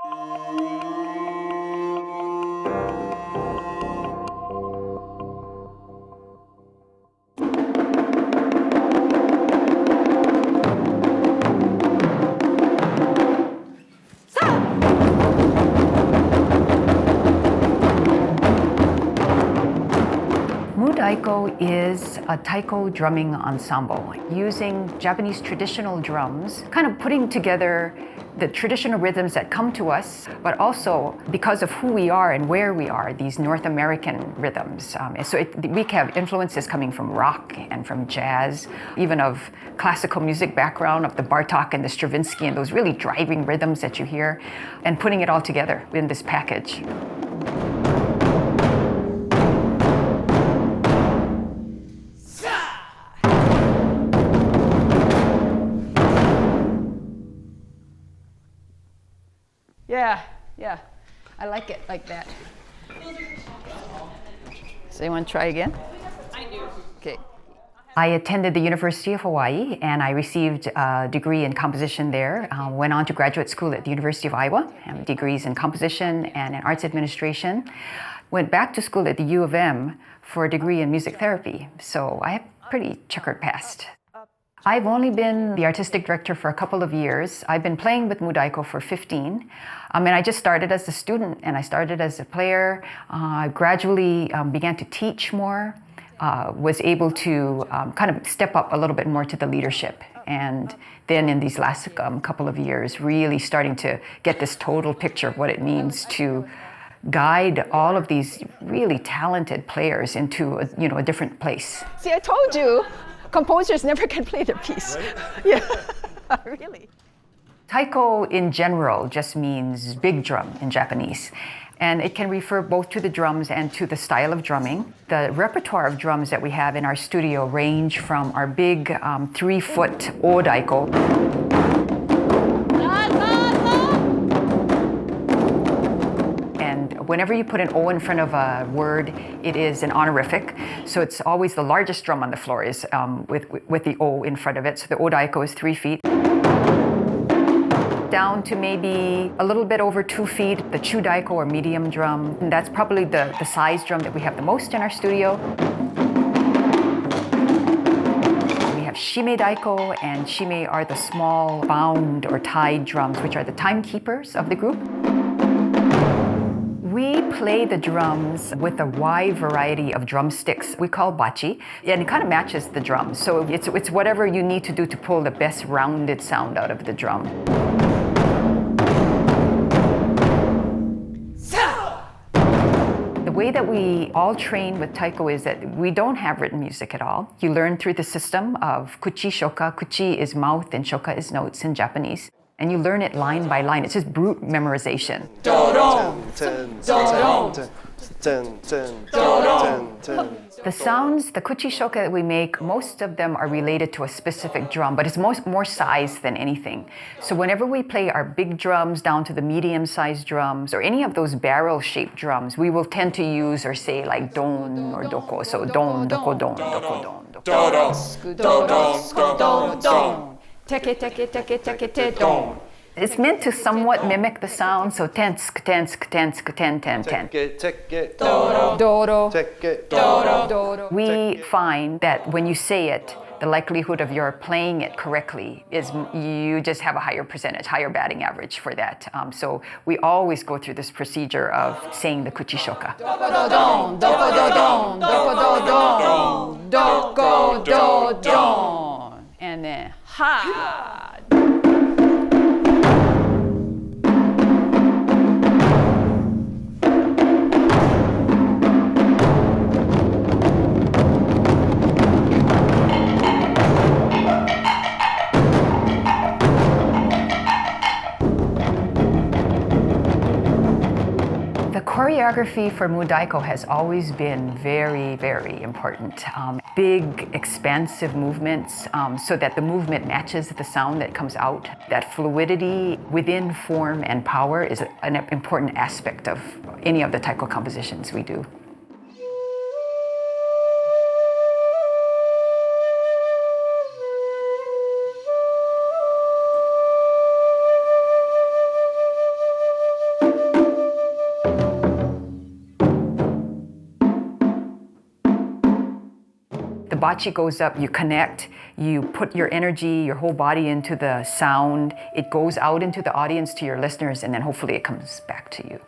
Mu Daiko is a Taiko drumming ensemble using Japanese traditional drums, kind of putting together the traditional rhythms that come to us, but also because of who we are and where we are, these North American rhythms. We have influences coming from rock and from jazz, even of classical music background, of the Bartok and the Stravinsky and those really driving rhythms that you hear, and putting it all together in this package. Yeah, I like it like that. So you want to try again? I do. Okay. I attended the University of Hawaii and I received a degree in composition there. Went on to graduate school at the University of Iowa, degrees in composition and in arts administration. Went back to school at the U of M for a degree in music therapy. So I have a pretty checkered past. I've only been the artistic director for a couple of years. I've been playing with Mu Daiko for 15. And I just started as a student and I started as a player. I gradually began to teach more, was able to kind of step up a little bit more to the leadership. And then in these last couple of years, really starting to get this total picture of what it means to guide all of these really talented players into a different place. See, I told you. Composers never can play their piece. Right? Yeah, really. Taiko in general just means big drum in Japanese. And it can refer both to the drums and to the style of drumming. The repertoire of drums that we have in our studio range from our big 3-foot O Daiko. Whenever you put an O in front of a word, it is an honorific. So it's always the largest drum on the floor is with the O in front of it. So the O Daiko is 3 feet. Down to maybe a little bit over 2 feet, the Chu Daiko or medium drum. And that's probably the size drum that we have the most in our studio. We have Shime Daiko, and Shime are the small bound or tied drums, which are the timekeepers of the group. We play the drums with a wide variety of drumsticks we call bachi, and it kind of matches the drums. So it's whatever you need to do to pull the best rounded sound out of the drum. The way that we all train with Taiko is that we don't have written music at all. You learn through the system of kuchi, shoka. Kuchi is mouth and shoka is notes in Japanese. And you learn it line by line. It's just brute memorization. The sounds, the kuchi shoka that we make, most of them are related to a specific drum, but it's more size than anything. So whenever we play our big drums down to the medium-sized drums, or any of those barrel-shaped drums, we will tend to use or say like don or doko. So don, doko, don, doko, don, doko. Teke, teke, teke, teke, te, don. It's meant to somewhat mimic the sound, so tensk, tensk, tensk, ten, ten, ten. Doro. Doro. We find that when you say it, the likelihood of your playing it correctly is you just have a higher percentage, higher batting average for that. So we always go through this procedure of saying the kuchi shoka. Doko do don, doko do don, doko do don, and then ha. Choreography for Mu Daiko has always been very, very important. Big, expansive movements so that the movement matches the sound that comes out. That fluidity within form and power is an important aspect of any of the Taiko compositions we do. bachi goes up, you connect, you put your energy, your whole body into the sound. It goes out into the audience, to your listeners, and then hopefully it comes back to you.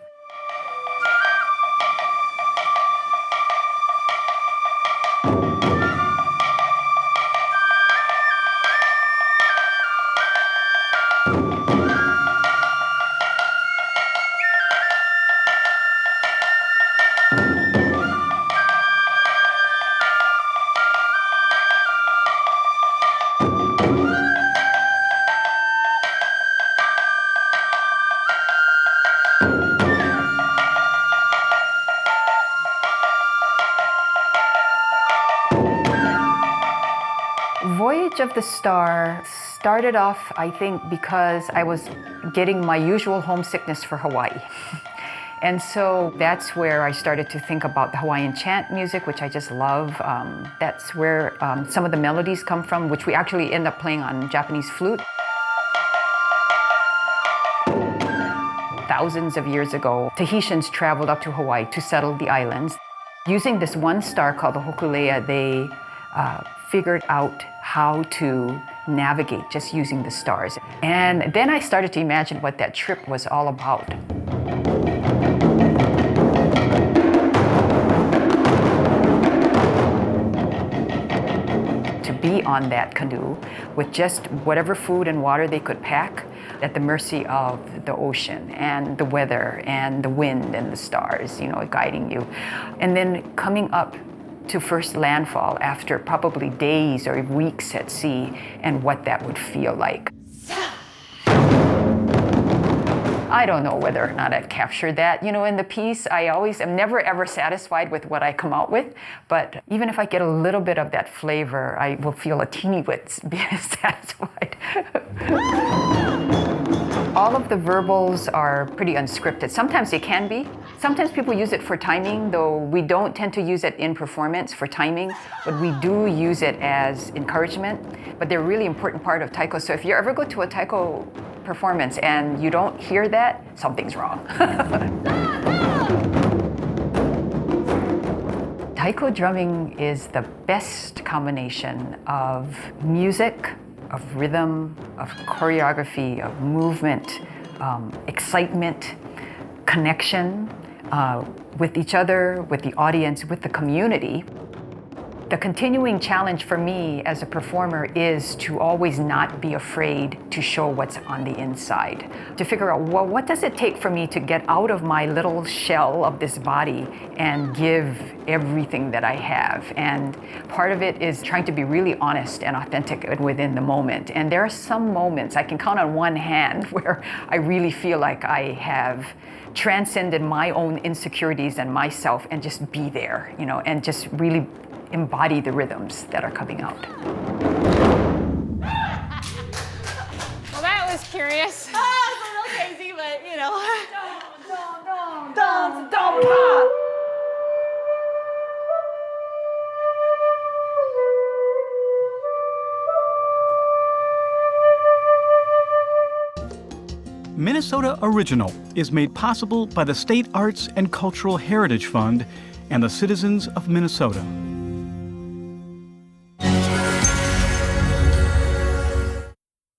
Voyage of the Star started off, I think, because I was getting my usual homesickness for Hawaii. And so that's where I started to think about the Hawaiian chant music, which I just love. That's where some of the melodies come from, which we actually end up playing on Japanese flute. Thousands of years ago, Tahitians traveled up to Hawaii to settle the islands. Using this one star called the Hokulea, they figured out how to navigate just using the stars. And then I started to imagine what that trip was all about. To be on that canoe with just whatever food and water they could pack at the mercy of the ocean and the weather and the wind and the stars, guiding you. And then coming up to first landfall after probably days or weeks at sea, and what that would feel like. I don't know whether or not I've captured that. In the piece, I'm never ever satisfied with what I come out with, but even if I get a little bit of that flavor, I will feel a teeny bit satisfied. All of the verbals are pretty unscripted. Sometimes they can be. Sometimes people use it for timing, though we don't tend to use it in performance for timing, but we do use it as encouragement. But they're a really important part of Taiko. So if you ever go to a Taiko performance and you don't hear that, something's wrong. Taiko drumming is the best combination of music, of rhythm, of choreography, of movement, excitement, connection with each other, with the audience, with the community. The continuing challenge for me as a performer is to always not be afraid to show what's on the inside. To figure out, well, what does it take for me to get out of my little shell of this body and give everything that I have? And part of it is trying to be really honest and authentic within the moment. And there are some moments, I can count on one hand, where I really feel like I have transcended my own insecurities and myself and just be there, and just really embody the rhythms that are coming out. Well, that was curious. It's a little crazy, but Don't pop! Minnesota Original is made possible by the State Arts and Cultural Heritage Fund and the citizens of Minnesota.